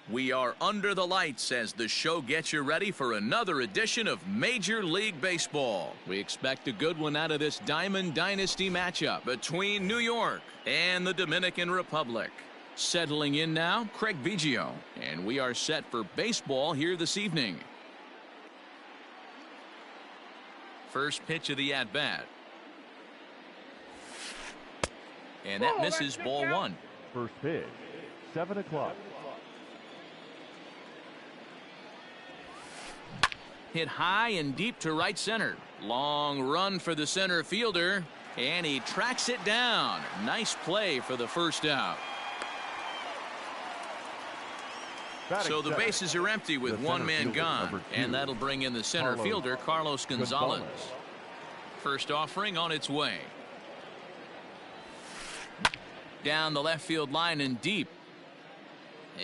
We are under the lights as the show gets you ready for another edition of Major League Baseball. We expect a good one out of this Diamond Dynasty matchup between New York and the Dominican Republic. Settling in now, Craig Biggio, and we are set for baseball here this evening. First pitch of the at-bat. And that misses ball one. First pitch, 7 o'clock. Hit high and deep to right center. Long run for the center fielder, and he tracks it down. Nice play for the first out. So the bases are empty with one man gone, and that'll bring in the center fielder, Carlos Gonzalez. First offering on its way. Down the left field line and deep.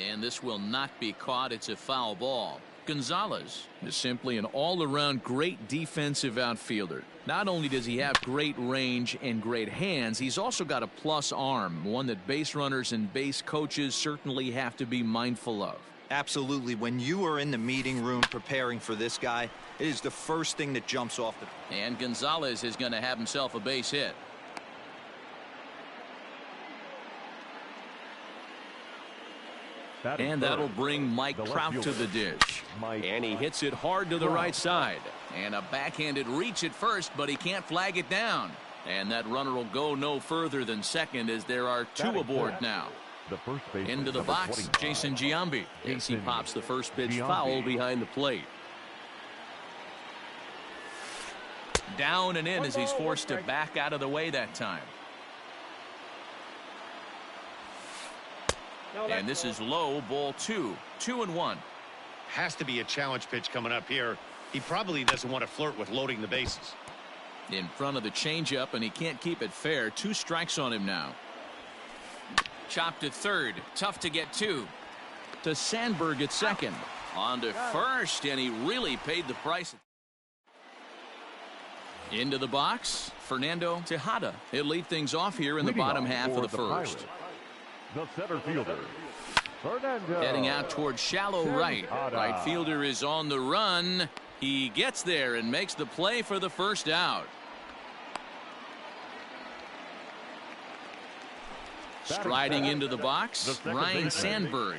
And this will not be caught. It's a foul ball. Gonzalez is simply an all-around great defensive outfielder. Not only does he have great range and great hands, he's also got a plus arm, one that base runners and base coaches certainly have to be mindful of. Absolutely. When you are in the meeting room preparing for this guy, it is the first thing that jumps off the... And Gonzalez is going to have himself a base hit. And that'll bring Mike Trout to the dish. And he hits it hard to the right side. And a backhanded reach at first, but he can't flag it down. And that runner will go no further than second as there are two aboard now. Into the box, Jason Giambi. As he pops the first pitch foul behind the plate. Down and in as he's forced to back out of the way that time. And this is low, ball 2, 2-1. Has to be a challenge pitch coming up here. He probably doesn't want to flirt with loading the bases. In front of the changeup, and he can't keep it fair. 2 strikes on him now. Chopped to third. Tough to get to. To Sandberg at second. On to first, and he really paid the price. Into the box, Fernando Tejada. He'll lead things off here in the bottom half of the first. The center fielder, Fernando. Heading out towards shallow right. Right fielder is on the run. He gets there and makes the play for the first out. Striding into the box, Ryan Sandberg.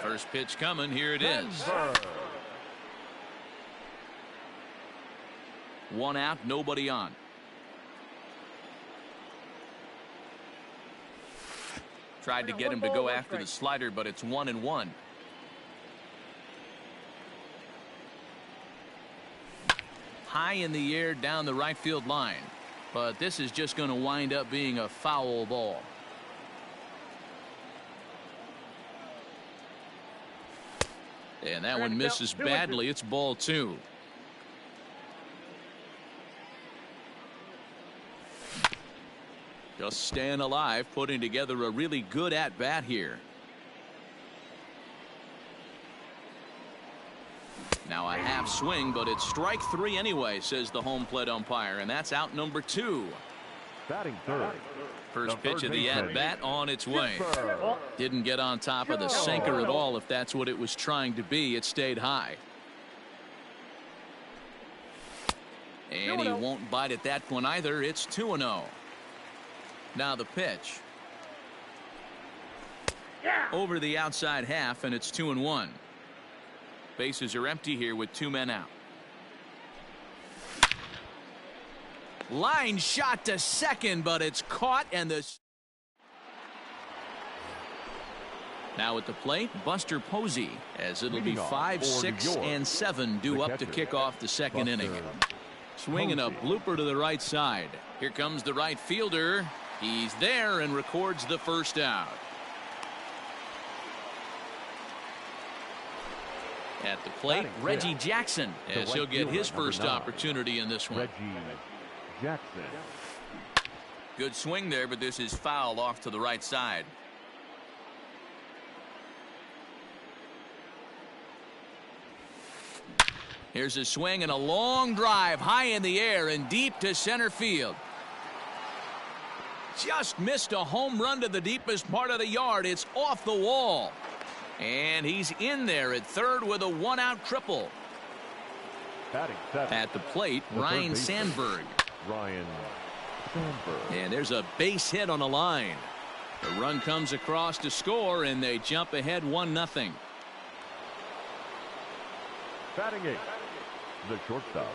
First pitch coming. Here it is. One out, nobody on. Tried to get him to go after the slider, but it's 1-1. High in the air down the right field line. But this is just going to wind up being a foul ball. And that one misses badly. It's ball 2. Just staying alive, putting together a really good at-bat here. Now a half swing, but it's strike 3 anyway, says the home plate umpire, and that's out number 2. Batting third. First pitch of the at-bat on its way. Didn't get on top of the sinker at all, if that's what it was trying to be. It stayed high. And he won't bite at that one either. It's 2-0. Now the pitch. Over the outside half, and it's 2-1. Bases are empty here with 2 men out. Line shot to second, but it's caught, and now at the plate, Buster Posey, as it'll be 5, 6, and 7 due up to kick off the second inning. Swinging a blooper to the right side. Here comes the right fielder. He's there and records the first out. At the plate, Reggie Jackson, as he'll get his first opportunity in this one. Reggie Jackson. Good swing there, but this is foul off to the right side. Here's a swing and a long drive high in the air and deep to center field. Just missed a home run to the deepest part of the yard. It's off the wall. And he's in there at third with a one-out triple. Batting seventh. At the plate, Ryan Sandberg. Ryan Sandberg. And there's a base hit on the line. The run comes across to score, and they jump ahead 1-0. Batting eighth, the shortstop,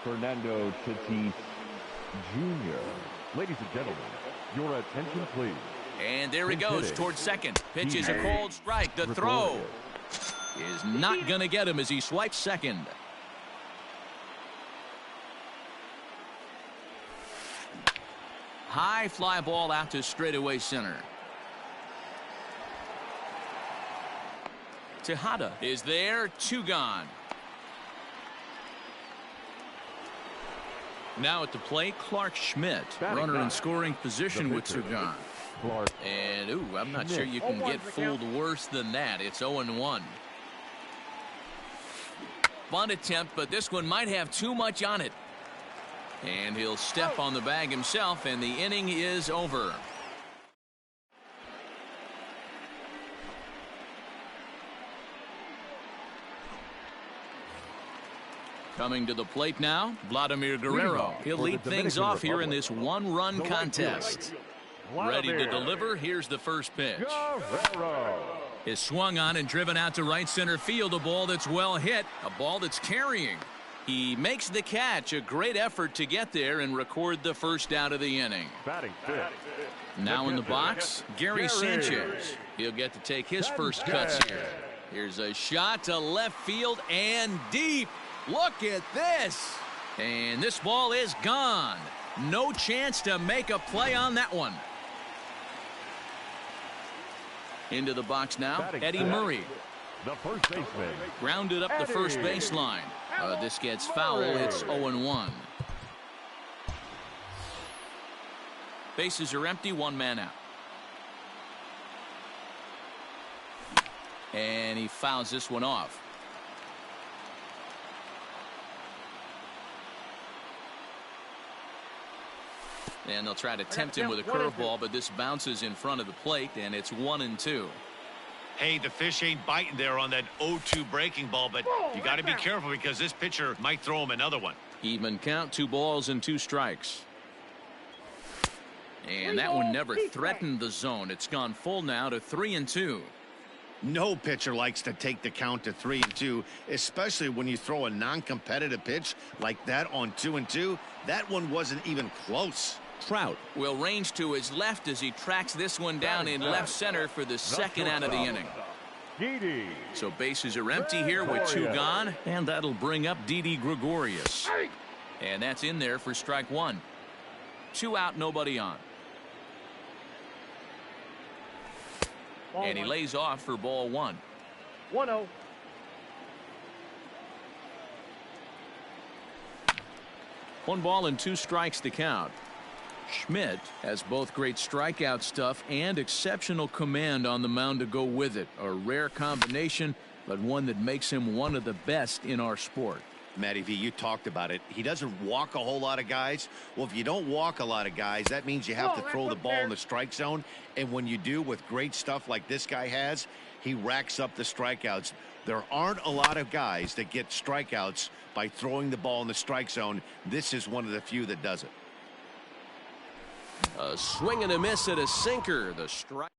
Fernando Tatis Jr. Ladies and gentlemen, your attention, please. And there he goes towards second. Pitches a cold strike. The throw is not going to get him as he swipes second. High fly ball out to straightaway center. Tejada is there. 2 gone. Now at the plate, Clark Schmidt. Runner in scoring position with 2 gone. And, ooh, I'm not sure you can get fooled worse than that. It's 0-1. Bunt attempt, but this one might have too much on it. And he'll step on the bag himself, and the inning is over. Coming to the plate now, Vladimir Guerrero. He'll lead things off here in this one-run contest. Ready to deliver. Here's the first pitch. Is swung on and driven out to right center field. A ball that's well hit. A ball that's carrying. He makes the catch. A great effort to get there and record the first out of the inning. Now in the box, Gary Sanchez. He'll get to take his first cuts here. Here's a shot to left field and deep. Look at this. And this ball is gone. No chance to make a play on that one. Into the box now, Eddie Murray. The first baseman. Grounded up the first baseline. This gets foul. It's 0-1. Bases are empty. 1 man out. And he fouls this one off. And they'll try to tempt him with a curveball, but this bounces in front of the plate, and it's 1-2. Hey, the fish ain't biting there on that 0-2 breaking ball, but you got to be careful because this pitcher might throw him another one. Even count, 2 balls and 2 strikes. And that one never threatened the zone. It's gone full now to 3-2. No pitcher likes to take the count to 3-2, especially when you throw a non-competitive pitch like that on 2-2. That one wasn't even close. Trout will range to his left as he tracks this one down in left center for the second out of the inning. So bases are empty here with 2 gone, and that'll bring up Didi Gregorius. And that's in there for strike 1. 2 out, nobody on. And he lays off for ball 1. 1-0. One ball and 2 strikes to count. Schmidt has both great strikeout stuff and exceptional command on the mound to go with it. A rare combination, but one that makes him one of the best in our sport. Matty V, you talked about it. He doesn't walk a whole lot of guys. Well, if you don't walk a lot of guys, that means you have to throw the ball in the strike zone. And when you do with great stuff like this guy has, he racks up the strikeouts. There aren't a lot of guys that get strikeouts by throwing the ball in the strike zone. This is one of the few that does it. A swing and a miss at a sinker. The strike.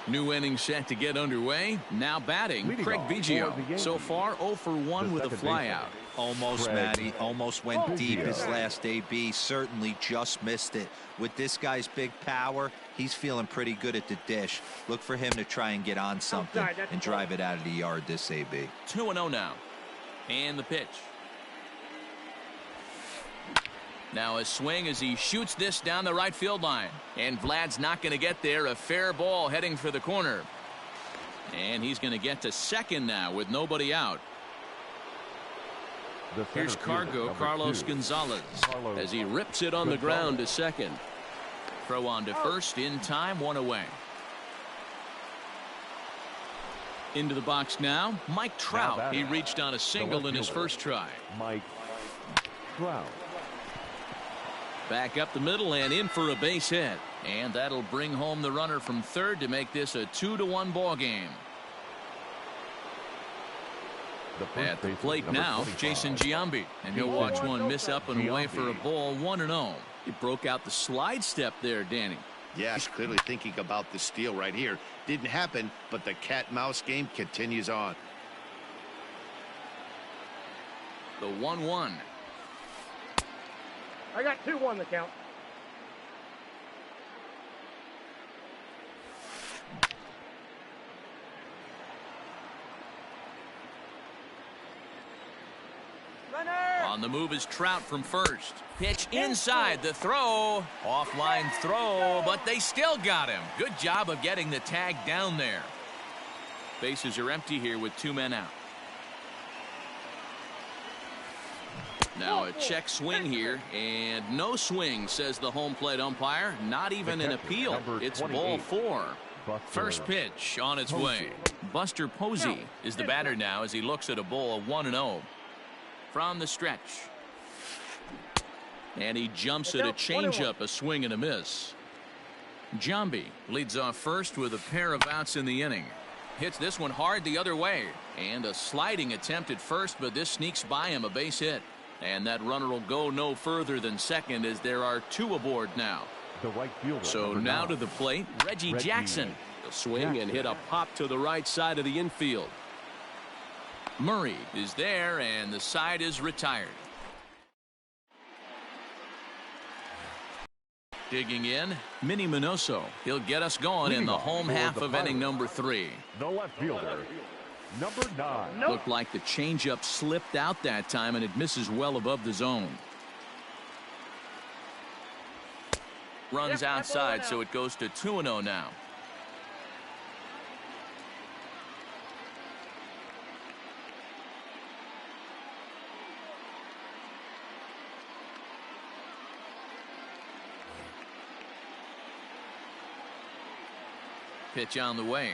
New inning set to get underway. Now batting, Craig Biggio. So far 0 for 1 with a flyout. Almost, Matty. Almost went deep his last AB. Certainly just missed it. With this guy's big power, he's feeling pretty good at the dish. Look for him to try and get on something and drive it out of the yard this AB. 2-0 now. And the pitch. Now a swing as he shoots this down the right field line. And Vlad's not going to get there. A fair ball heading for the corner. And he's going to get to second now with nobody out. Here's Cargo, Carlos Gonzalez, as he rips it on the ground to second. Throw on to first in time, 1 away. Into the box now, Mike Trout. He reached on a single in his first try. Mike Trout. Back up the middle and in for a base hit. And that'll bring home the runner from third to make this a 2-1 ball game. At the plate now, Jason Giambi, and he'll watch one miss up and away for a ball, 1-0. He broke out the slide step there, Danny. Yeah, he's clearly thinking about the steal right here. Didn't happen, but the cat-mouse game continues on. The 1-1. I got 2-1 the count. On the move is Trout from first. Pitch inside, the throw. Offline throw, but they still got him. Good job of getting the tag down there. Bases are empty here with 2 men out. Now a check swing here, and no swing, says the home plate umpire. Not even an appeal. It's ball 4. First pitch on its way. Buster Posey is the batter now as he looks at a ball 1-0. From the stretch. And he jumps at a changeup, a swing and a miss. Giambi leads off first with a pair of outs in the inning. Hits this one hard the other way. And a sliding attempt at first, but this sneaks by him, a base hit. And that runner will go no further than second as there are 2 aboard now. The right fielder, so now to the plate, Reggie Jackson. He'll swing and hit a pop to the right side of the infield. Murray is there, and the side is retired. Digging in, Minnie Minoso. He'll get us going in the home half of inning number 3. The left fielder, number 9. Looked like the changeup slipped out that time, and it misses well above the zone. Runs outside, so it goes to 2-0 now. Pitch on the way.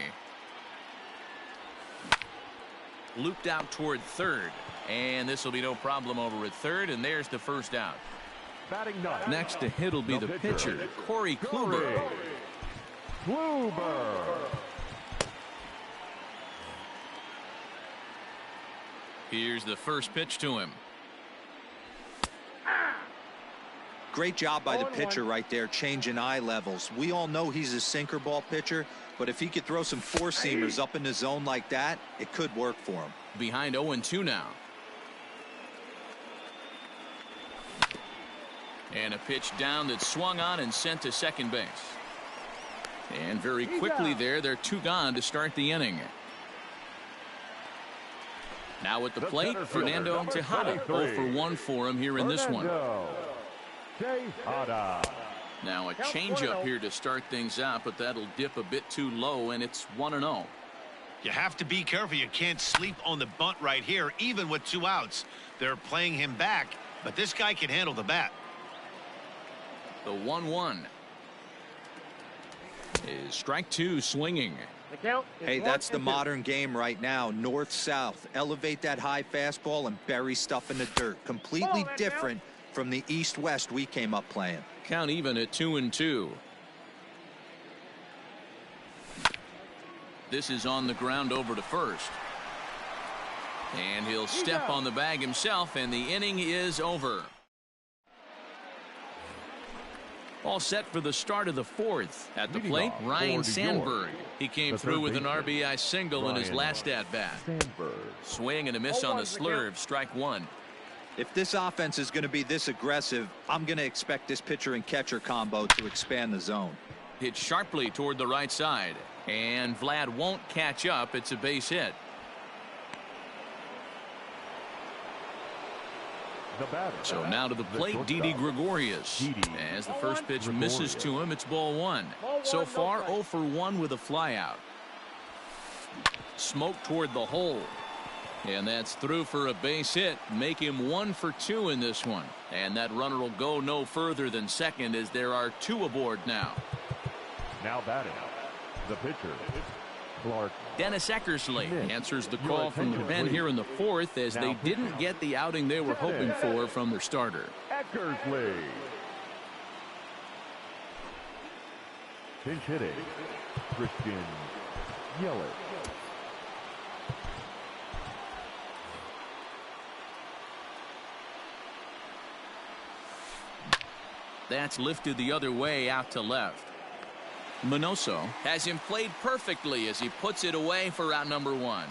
Looped out toward third. And this will be no problem over at third. And there's the first out. Batting ninth. Next to hit will be the pitcher, Corey Kluber. Here's the first pitch to him. Great job by the pitcher right there, changing eye levels. We all know he's a sinker ball pitcher, but if he could throw some four-seamers up in the zone like that, it could work for him. Behind 0-2 now. And a pitch down that's swung on and sent to second base. And very quickly there, they're 2 gone to start the inning. Now at the plate, Fernando Tejada. 0-for-1 for him here in this one. Now a changeup here to start things out, but that'll dip a bit too low, and it's 1-0. You have to be careful. You can't sleep on the bunt right here, even with 2 outs. They're playing him back, but this guy can handle the bat. The 1-1 is strike 2 swinging. Hey, that's the modern game right now. North-south. Elevate that high fastball and bury stuff in the dirt. Completely different from the east-west we came up playing. Count even at 2-2. This is on the ground over to first. And he'll step on the bag himself, and the inning is over. All set for the start of the 4th. At the plate, Ryan Sandberg. He came through with an RBI single in his last at-bat. Swing and a miss on the slurve. Strike 1. If this offense is going to be this aggressive, I'm going to expect this pitcher and catcher combo to expand the zone. Hit sharply toward the right side. And Vlad won't catch up. It's a base hit. So now to the plate, Didi Gregorius. As the first pitch misses to him, it's ball 1. So far, 0-for-1 with a flyout. Smoke toward the hole. And that's through for a base hit. Make him 1-for-2 in this one. And that runner will go no further than second as there are 2 aboard now. Now batting, the pitcher, Clark. Dennis Eckersley answers the call from the pen here in the 4th as they didn't get the outing they were hoping for from their starter. Eckersley. Pinch hitting, Christian Yelich. That's lifted the other way out to left. Minoso has him played perfectly as he puts it away for out number 1.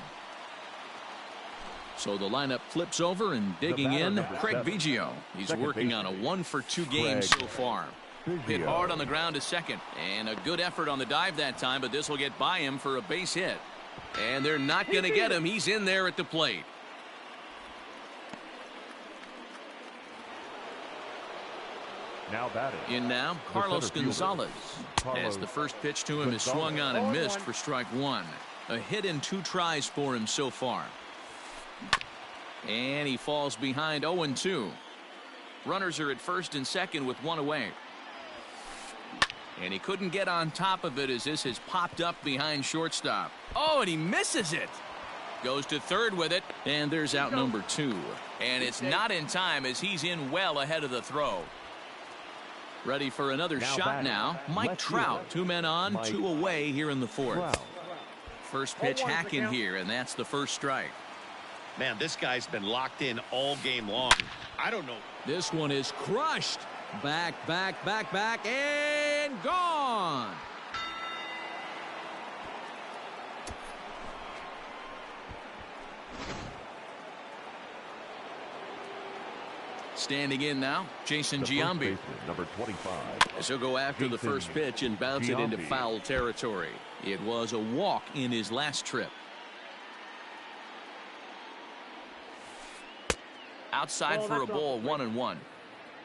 So the lineup flips over and digging in, Craig Biggio. He's working on a 1-for-2 game so far. Hit hard on the ground to second, and a good effort on the dive that time, but this will get by him for a base hit. And they're not going to get him. He's in there at the plate. Now batting. In now, Carlos Gonzalez. As the first pitch to him is swung on and missed for strike 1. A hit in 2 tries for him so far. And he falls behind 0-2. Runners are at first and second with 1 away. And he couldn't get on top of it as this has popped up behind shortstop. Oh, and he misses it. Goes to third with it, and there's out number 2. And it's not in time as he's in well ahead of the throw. Ready for another shot now. Mike Trout, 2 men on, 2 away here in the 4th. First pitch hack in here, and that's the first strike. Man, this guy's been locked in all game long. I don't know. This one is crushed. Back, and gone. Standing in now, Jason Giambi. Number 25. As he'll go after the first pitch and bounce it into foul territory. It was a walk in his last trip. Outside for a ball, 1-1.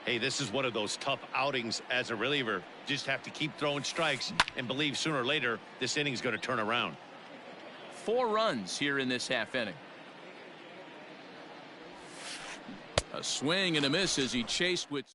Hey, this is one of those tough outings as a reliever. Just have to keep throwing strikes and believe sooner or later this inning's going to turn around. 4 runs here in this half inning. A swing and a miss as he chased with.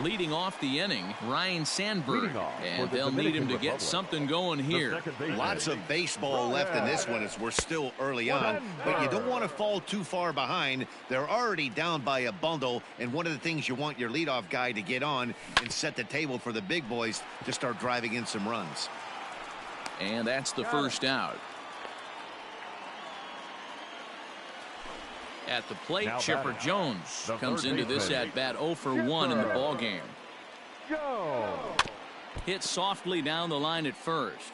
Leading off the inning, Ryan Sandberg, and they'll need him to get something going here. Lots of baseball left in this one as we're still early on, but you don't want to fall too far behind. They're already down by a bundle, and one of the things you want your leadoff guy to get on and set the table for the big boys to start driving in some runs. And that's the first out. At the plate, Chipper Jones comes into this at-bat 0 for 1 in the ballgame. Hit softly down the line at first.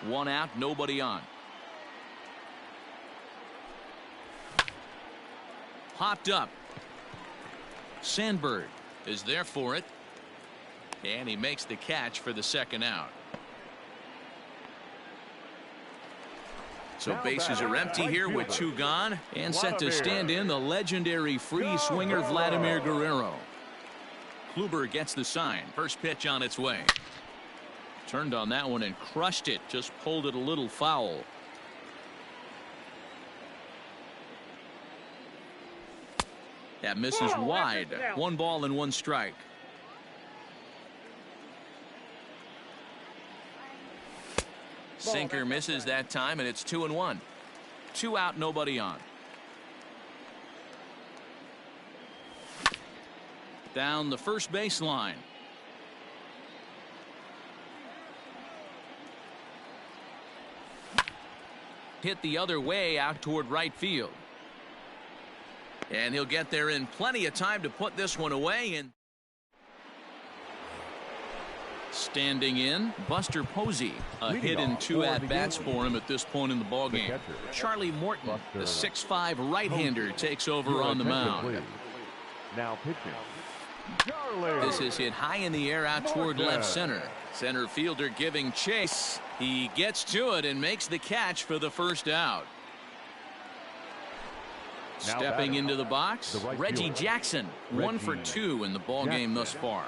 1 out, nobody on. Popped up. Sandberg is there for it. And he makes the catch for the second out. So bases are empty here with 2 gone, and set to stand in the legendary free swinger Vladimir Guerrero. Kluber gets the sign. First pitch on its way. Turned on that one and crushed it. Just pulled it a little foul. That misses wide. 1 ball and 1 strike. Sinker misses that time, and it's 2-1. 2 out, nobody on. Down the first baseline. Hit the other way out toward right field. And he'll get there in plenty of time to put this one away. And standing in, Buster Posey. A hit in 2 at-bats for him at this point in the ballgame. Charlie Morton, the 6'5" right-hander, takes over on the mound. Now pitching. This is hit high in the air out toward left center. Center fielder giving chase. He gets to it and makes the catch for the first out. Stepping into the box, Reggie Jackson. 1 for 2 in the ballgame thus far.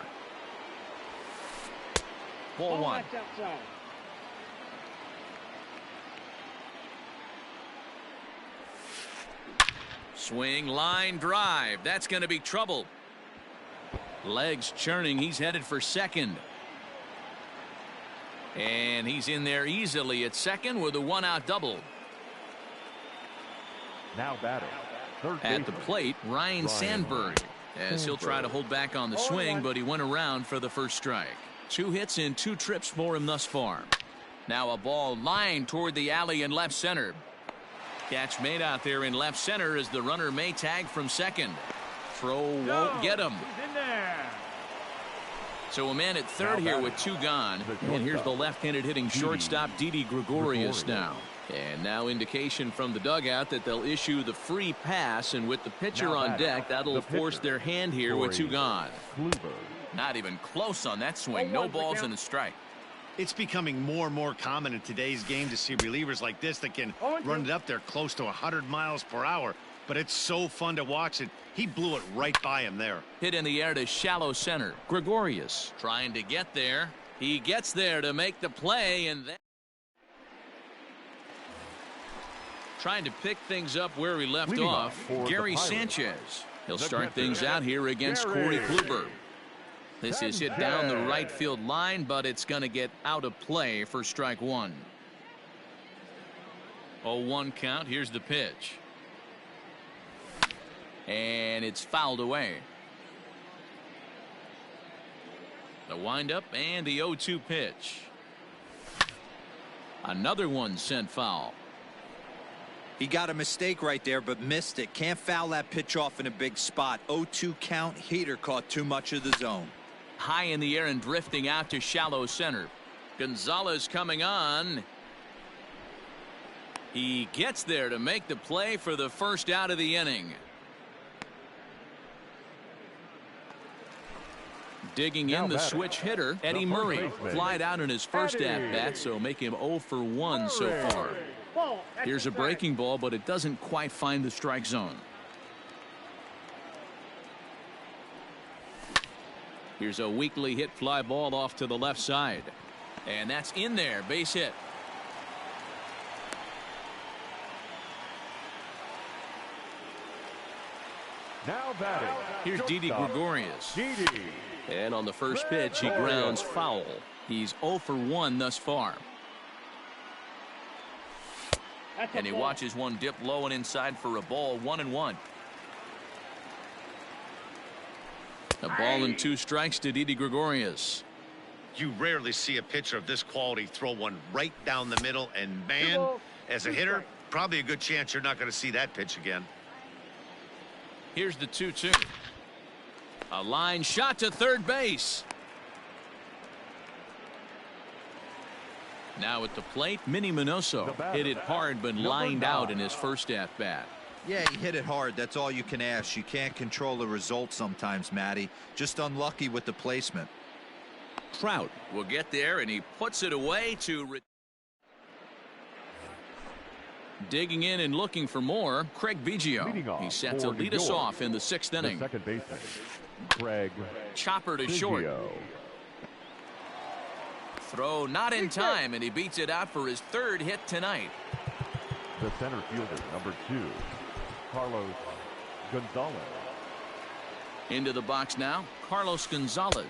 Ball 1. Swing, line drive. That's going to be trouble. Legs churning. He's headed for second. And he's in there easily at second with a one-out double. Now batting. Third At the baseman, plate, Ryan Sandberg, as he'll try to hold back on the swing, but he went around for the first strike. 2 hits and 2 trips for him thus far. Now a ball lined toward the alley in left center. Catch made out there in left center as the runner may tag from second. Throw won't get him. So a man at third here with 2 gone. And here's the left-handed hitting shortstop Didi Gregorius now. And now indication from the dugout that they'll issue the free pass, and with the pitcher on deck, that'll force their hand here with 2 gone. Not even close on that swing. No balls and a strike. It's becoming more and more common in today's game to see relievers like this that can run it up there close to 100 miles per hour. But it's so fun to watch it. He blew it right by him there. Hit in the air to shallow center. Gregorius trying to get there. He gets there to make the play, and then trying to pick things up where he left off. Gary Sanchez. He'll start things out here against Corey Kluber. This is hit down the right field line, but it's going to get out of play for strike 1. 0-1 count. Here's the pitch. And it's fouled away. The windup and the 0-2 pitch. Another one sent foul. He got a mistake right there, but missed it. Can't foul that pitch off in a big spot. 0-2 count. Heater caught too much of the zone. High in the air and drifting out to shallow center. Gonzalez coming on. He gets there to make the play for the first out of the inning. Digging in the switch hitter, Eddie Murray. Flied out in his first at-bat, so make him 0 for 1 so far. Here's a breaking ball, but it doesn't quite find the strike zone. Here's a weakly hit fly ball off to the left side. And that's in there. Base hit. Now batting. Here's Didi Gregorius. And on the first pitch, he grounds foul. He's 0 for 1 thus far. And he watches one dip low and inside for a ball. 1-1. A ball and 2 strikes to Didi Gregorius. You rarely see a pitcher of this quality throw one right down the middle, and man, as a hitter, probably a good chance you're not going to see that pitch again. Here's the 2-2. A line shot to third base. Now at the plate, Minnie Minoso hit it hard but lined out in his first at-bat. Yeah, he hit it hard. That's all you can ask. You can't control the result sometimes, Matty. Just unlucky with the placement. Trout will get there, and he puts it away to digging in and looking for more. Craig Biggio. He's set to lead us off in the 6th inning. Second baseman, Craig Chopper to short. Throw not in time, and he beats it out for his 3rd hit tonight. The center fielder, number 2, Carlos Gonzalez. Into the box now, Carlos Gonzalez.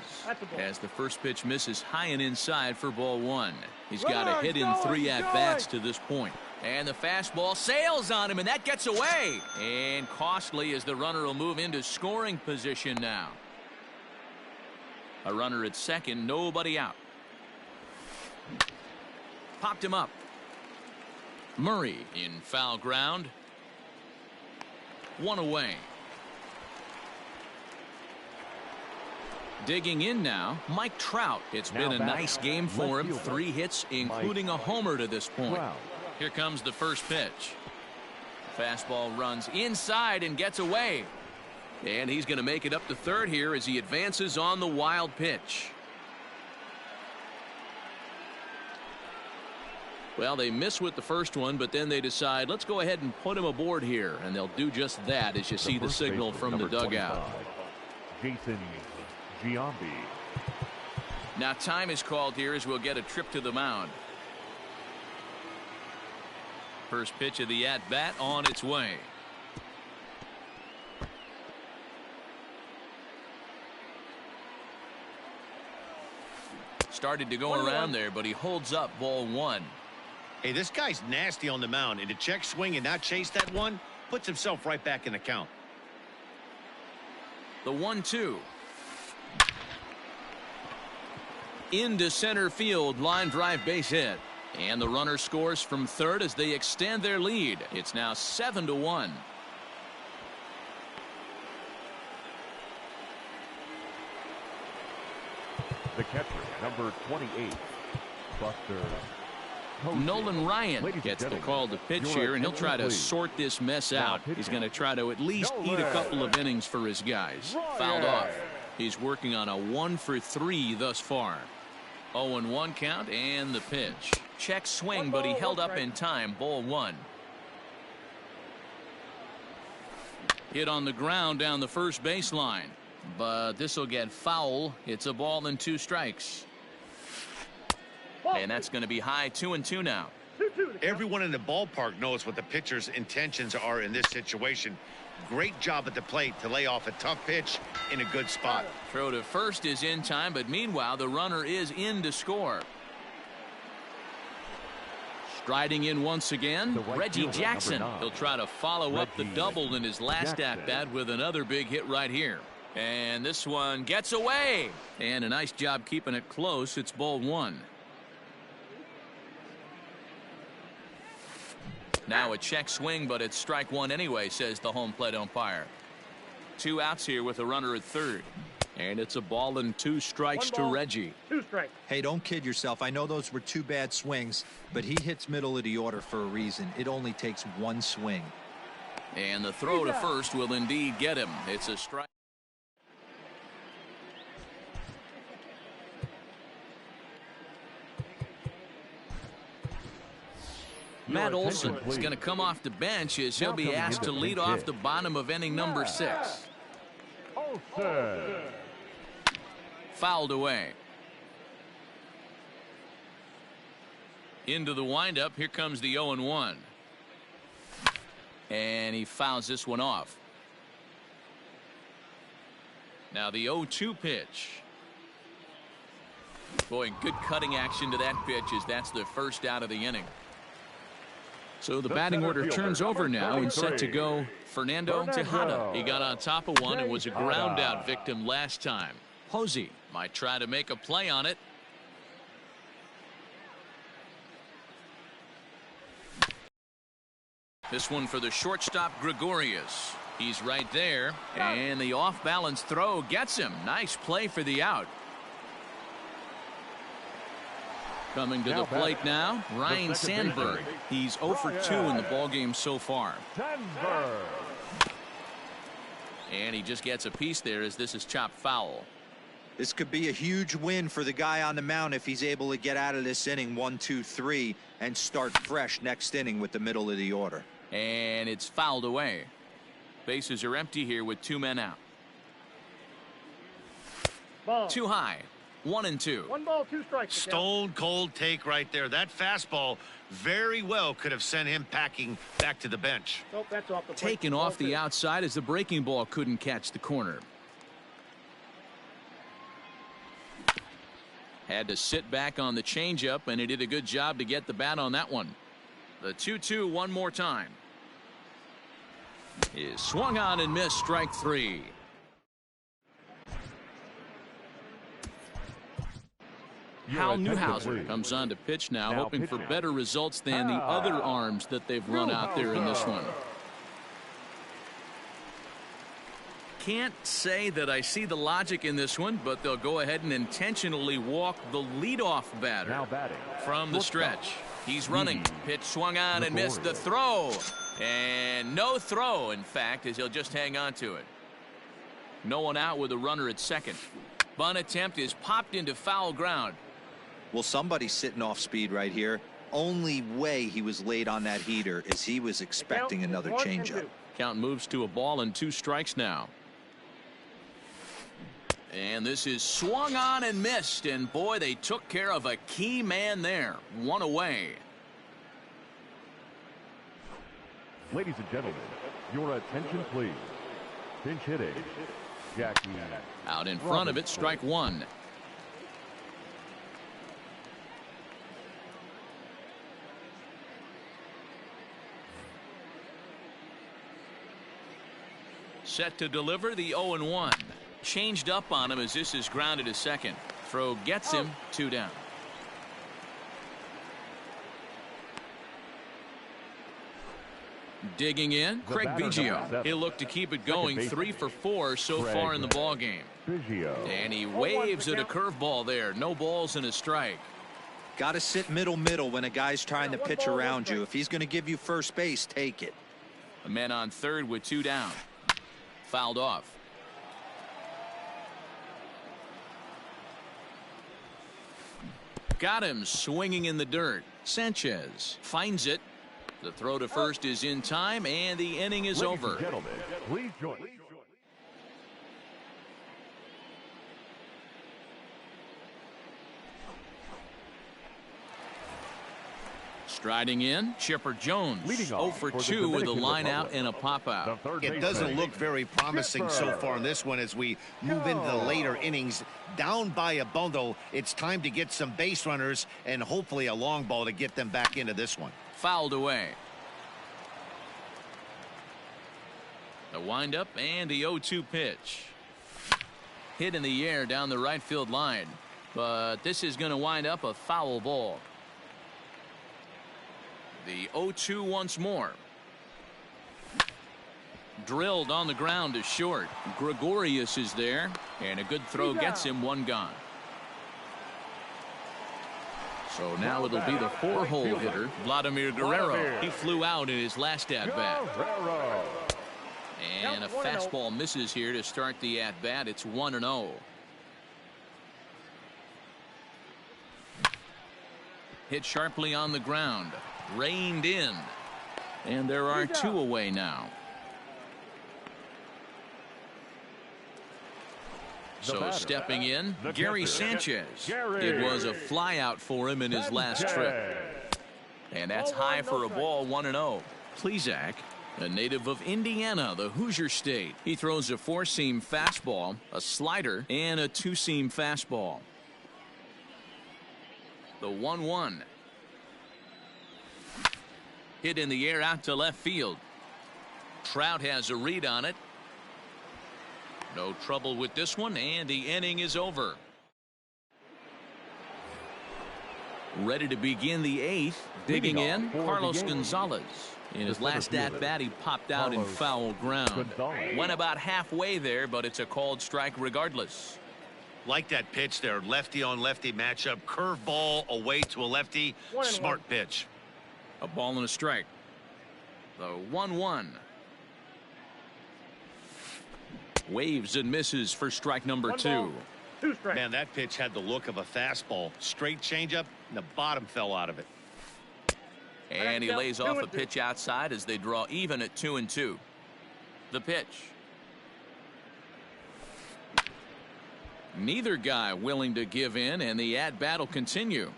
As the first pitch misses high and inside for ball 1. He's got a hit in 3 at-bats to this point. And the fastball sails on him, and that gets away. And costly, as the runner will move into scoring position now. A runner at second, nobody out. Popped him up. Murray in foul ground. 1 away. Digging in now, Mike Trout. It's been a nice game for him. 3 hits, including a homer to this point. Here comes the first pitch. Fastball runs inside and gets away. And he's going to make it up to third here as he advances on the wild pitch. Well, they miss with the first one, but then they decide, let's go ahead and put him aboard here. And they'll do just that as you see the signal from the dugout. Jason Giambi. Now time is called here as we'll get a trip to the mound. First pitch of the at-bat on its way. Started to go around there, but he holds up ball one. Hey, this guy's nasty on the mound, and to check swing and not chase that one puts himself right back in the count. The 1-2. Into center field, line drive base hit. And the runner scores from third as they extend their lead. It's now 7-1. The catcher, number 28, Buster. Nolan Ryan gets the call to pitch here, and he'll try to sort this mess out. He's going to try to at least eat a couple of innings for his guys. Fouled off. He's working on a 1-for-3 thus far. 0-1 count and the pitch. Check swing, but he held up in time. Ball one. Hit on the ground down the first baseline, but this will get foul. It's a ball and 2 strikes. And that's going to be high. 2-2 now. Everyone in the ballpark knows what the pitcher's intentions are in this situation. Great job at the plate to lay off a tough pitch in a good spot. Throw to first is in time, but meanwhile the runner is in to score. Striding in once again, Reggie Jackson. He'll try to follow up the double in his last at-bat with another big hit right here. And this one gets away. And a nice job keeping it close. It's ball one. Now a check swing, but it's strike one anyway, says the home plate umpire. 2 outs here with a runner at third. And it's a ball and 2 strikes to Reggie. 2 strikes. Hey, don't kid yourself. I know those were 2 bad swings, but he hits middle of the order for a reason. It only takes 1 swing. And the throw to first will indeed get him. It's a strike. Matt Olson is going to come off the bench as he'll be asked to lead off the bottom of inning number 6. Olson. Fouled away. Into the windup. Here comes the 0-1. And he fouls this one off. Now the 0-2 pitch. Boy, good cutting action to that pitch as that's the first out of the inning. So the batting order turns over now and set to go Fernando Tejada. He got on top of one and was a ground out victim last time. Posey might try to make a play on it. This one for the shortstop Gregorius. He's right there, and the off balance throw gets him. Nice play for the out. Coming to the plate now, Ryan Sandberg. He's 0 for 2 in the ballgame so far. And he just gets a piece there as this is chopped foul. This could be a huge win for the guy on the mound if he's able to get out of this inning 1, 2, 3 and start fresh next inning with the middle of the order. And it's fouled away. Bases are empty here with 2 men out. Ball. Too high. 1-2. 1 ball, 2 strikes. Stone cold take right there. That fastball very well could have sent him packing back to the bench. Nope, that's off the plate. Taken off the outside as the breaking ball couldn't catch the corner. Had to sit back on the changeup, and he did a good job to get the bat on that one. The 2-2 one more time. Is swung on and missed. Strike 3. Hal Newhouser comes on to pitch now, hoping for better results than the other arms that they've run out there in this one. Can't say that I see the logic in this one, but they'll go ahead and intentionally walk the leadoff batter from the stretch. He's running. Pitch swung on and missed the throw. And no throw, in fact, as he'll just hang on to it. No one out with a runner at second. Bunt attempt is popped into foul ground. Well, somebody's sitting off speed right here. Only way he was late on that heater is he was expecting another changeup. Count moves to a ball and 2 strikes now. And this is swung on and missed. And boy, they took care of a key man there. 1 away. Ladies and gentlemen, your attention please. Pinch hitting. Jackie. Out in front of it, strike 1. Set to deliver the 0-1. Changed up on him as this is grounded to second. Throw gets him 2 down. Digging in, Craig Biggio. He'll look to keep it going. 3 for 4 so far in the ball game. And he waves at a curveball there. No balls and a strike. Got to sit middle when a guy's trying to pitch around you. If he's going to give you first base, take it. A man on third with 2 down. Fouled off. Got him swinging in the dirt. Sanchez finds it. The throw to first is in time, and the inning is over. Gentlemen, please join. Striding in, Chipper Jones. 0 for 2 with a line out and a pop out. It doesn't look very promising so far in this one as we move into the later innings. Down by a bundle, it's time to get some base runners and hopefully a long ball to get them back into this one. Fouled away. The windup and the 0-2 pitch. Hit in the air down the right field line. But this is going to wind up a foul ball. The 0-2 once more. Drilled on the ground to short. Gregorius is there. And a good throw gets him 1 gone. So now it'll be the 4-hole hitter, Vladimir Guerrero. He flew out in his last at-bat. And a fastball misses here to start the at-bat. It's 1-0. Hit sharply on the ground. Reined in. And there are 2 away now. So stepping in, Gary Sanchez. It was a flyout for him in his last trip. And that's high for a ball, 1-0. Plesac, a native of Indiana, the Hoosier State. He throws a 4-seam fastball, a slider, and a 2-seam fastball. The 1-1. Hit in the air out to left field. Trout has a read on it. No trouble with this one, and the inning is over. Ready to begin the 8th. Digging in, Carlos Gonzalez. In his last at-bat, he popped out in foul ground. Went about halfway there, but it's a called strike regardless. Like that pitch there, lefty on lefty matchup, curveball away to a lefty. Smart pitch. A ball and a strike. The 1-1. Waves and misses for strike number 2. Man, that pitch had the look of a fastball. Straight changeup, and the bottom fell out of it. And he lays off a pitch outside as they draw even at 2-2. The pitch. Neither guy willing to give in, and the at-bat will continue.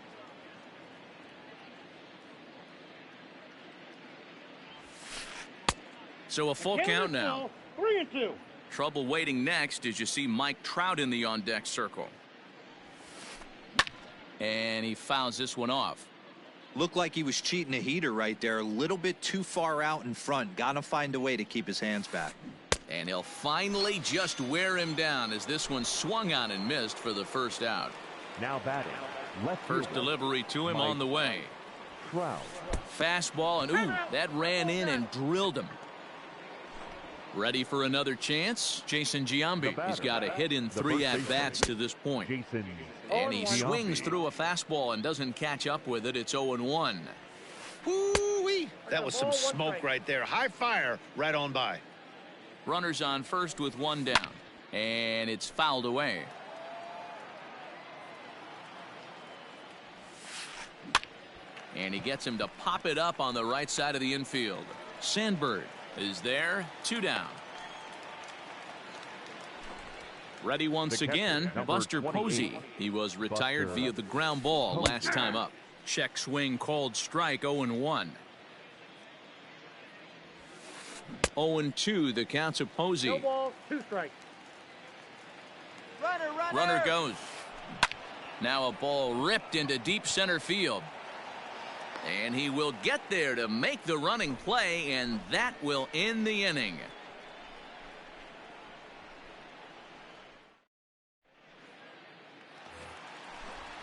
So a full count now. 3-2. Trouble waiting next as you see Mike Trout in the on-deck circle. And he fouls this one off. Looked like he was cheating a heater right there. A little bit too far out in front. Got to find a way to keep his hands back. And he'll finally just wear him down as this one swung on and missed for the first out. Now batting. First delivery to him on the way. Trout. Fastball, and ooh, that ran in and drilled him. Ready for another chance? Jason Giambi. He's got a hit in 3 at-bats to this point. And he swings through a fastball and doesn't catch up with it. It's 0-1. Woo-wee. That was some smoke right there. High fire right on by. Runners on first with 1 down. And it's fouled away. And he gets him to pop it up on the right side of the infield. Sandberg is there. 2 down. Ready once again, Buster Posey. He was retired via the ground ball last time up. Check swing called strike. 0-1. 0-2 the counts of Posey. No balls, 2 strikes. Runner goes. Now a ball ripped into deep center field. And he will get there to make the running play, and that will end the inning.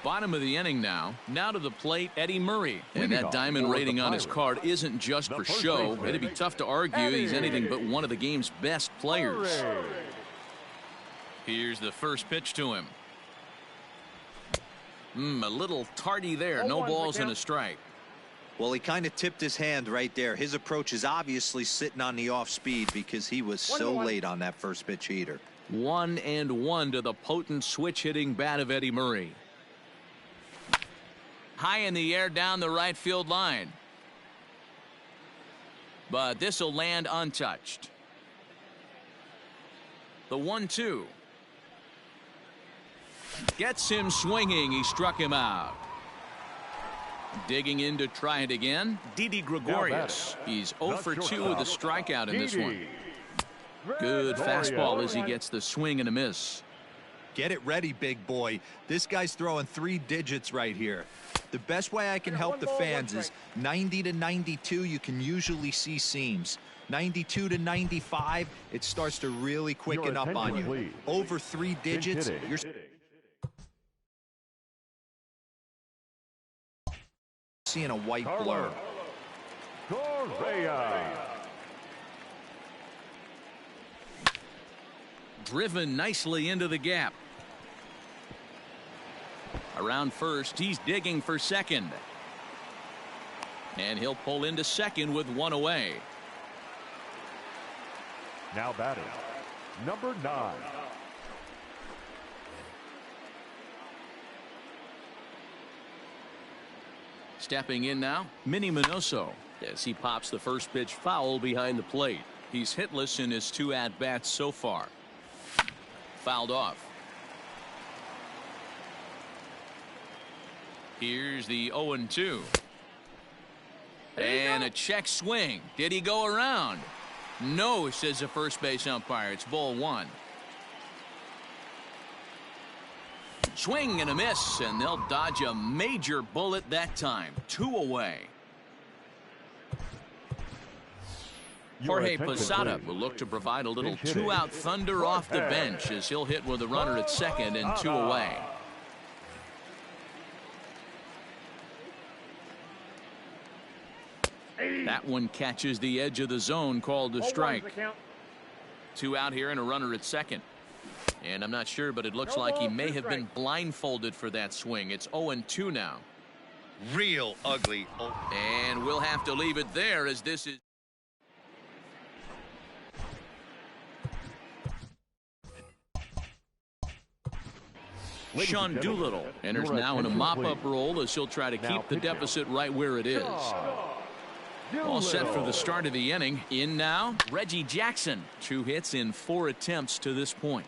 Bottom of the inning now. Now to the plate, Eddie Murray. And that diamond rating on his card isn't just for show. It'd be tough to argue he's anything but one of the game's best players. Here's the first pitch to him. A little tardy there. No balls and a strike. Well, he kind of tipped his hand right there. His approach is obviously sitting on the off speed because he was so late on that first pitch heater. 1-1 to the potent switch hitting bat of Eddie Murray. High in the air down the right field line. But this will land untouched. The 1-2. Gets him swinging. He struck him out. Digging in to try it again. Didi Gregorius. He's 0 for 2 with a strikeout in this one. Good fastball as he gets the swing and a miss. Get it ready, big boy. This guy's throwing 3 digits right here. The best way I can help the fans is 90 to 92. You can usually see seams. 92 to 95, it starts to really quicken up on you. Over 3 digits, you're seeing a white blur. Driven nicely into the gap. Around first, he's digging for second. And he'll pull into second with 1 away. Now batting, number 9. Stepping in now, Minnie Minoso, as he pops the first pitch foul behind the plate. He's hitless in his 2 at-bats so far. Fouled off. Here's the 0-2. And a check swing. Did he go around? No, says the first base umpire. It's ball 1. Swing and a miss, and they'll dodge a major bullet that time. 2 away. Jorge Posada will look to provide a little 2-out thunder off the bench as he'll hit with a runner at second and 2 away. That one catches the edge of the zone, called a strike. 2 out here and a runner at second. And I'm not sure, but it looks like he may have been blindfolded for that swing. It's 0-2 now. Real ugly. And we'll have to leave it there as this is. Sean Doolittle enters now in a mop-up role as he'll try to keep the deficit right where it is. All set for the start of the inning. In now, Reggie Jackson. 2 hits in 4 attempts to this point.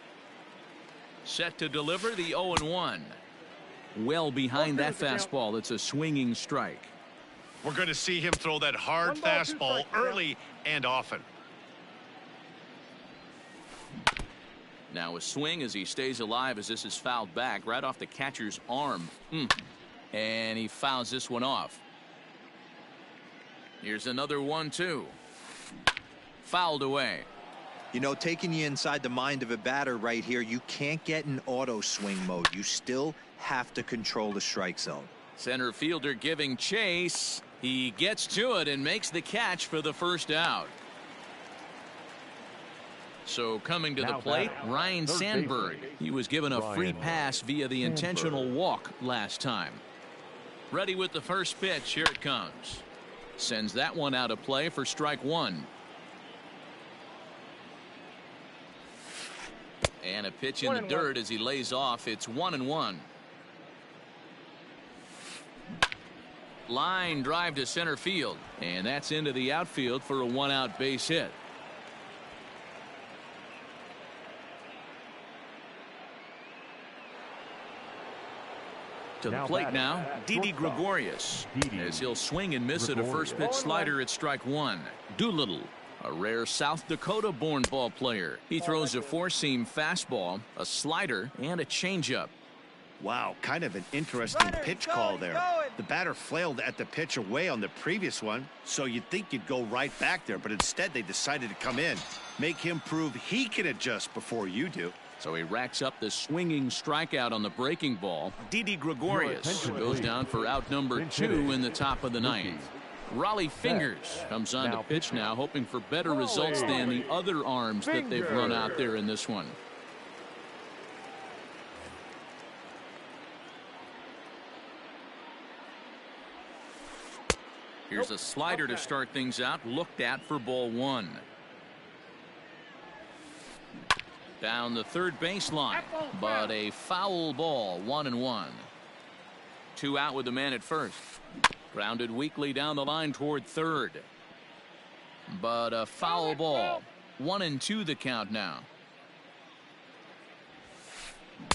Set to deliver the 0-1. Well behind that fastball. It's a swinging strike. We're going to see him throw that hard fastball early and often. Now a swing as he stays alive as this is fouled back right off the catcher's arm. And he fouls this one off. Here's another 1-2. Fouled away. You know, taking you inside the mind of a batter right here, you can't get in auto swing mode. You still have to control the strike zone. Center fielder giving chase. He gets to it and makes the catch for the first out. So coming to the plate, Ryan Sandberg. He was given a free pass via the intentional walk last time. Ready with the first pitch. Here it comes. Sends that one out of play for strike 1. And a pitch in the dirt as he lays off. It's 1-1. Line drive to center field. And that's into the outfield for a 1-out base hit. To the plate now, Didi Gregorius, as he'll swing and miss at a first pitch slider at strike 1. Doolittle, a rare South Dakota born ball player. He throws a 4-seam fastball, a slider, and a changeup. Wow, kind of an interesting pitch call there. The batter flailed at the pitch away on the previous one, so you'd think you'd go right back there, but instead they decided to come in. Make him prove he can adjust before you do. So he racks up the swinging strikeout on the breaking ball. Didi Gregorius goes down for out number 2 in the top of the 9th. Raleigh Fingers comes on to pitch now, hoping for better results than the other arms that they've run out there in this one. Here's a slider to start things out, looked at for ball 1. Down the third baseline, but a foul ball, 1-1. 2 out with the man at first. Grounded weakly down the line toward third. But a foul ball, 1-2 the count now.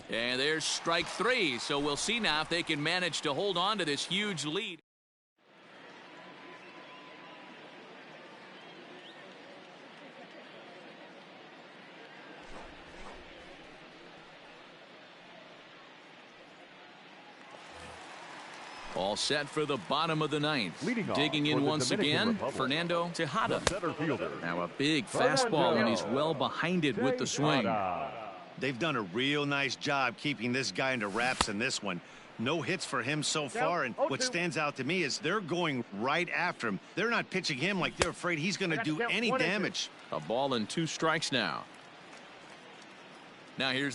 And there's strike 3, so we'll see now if they can manage to hold on to this huge lead. All set for the bottom of the 9th. Digging in once again, Fernando Tejada. Now a big fastball, and he's well behind it with the swing. They've done a real nice job keeping this guy into wraps in this one. No hits for him so far, and what stands out to me is they're going right after him. They're not pitching him like they're afraid he's going to do any damage. A ball and 2 strikes now. Now here's the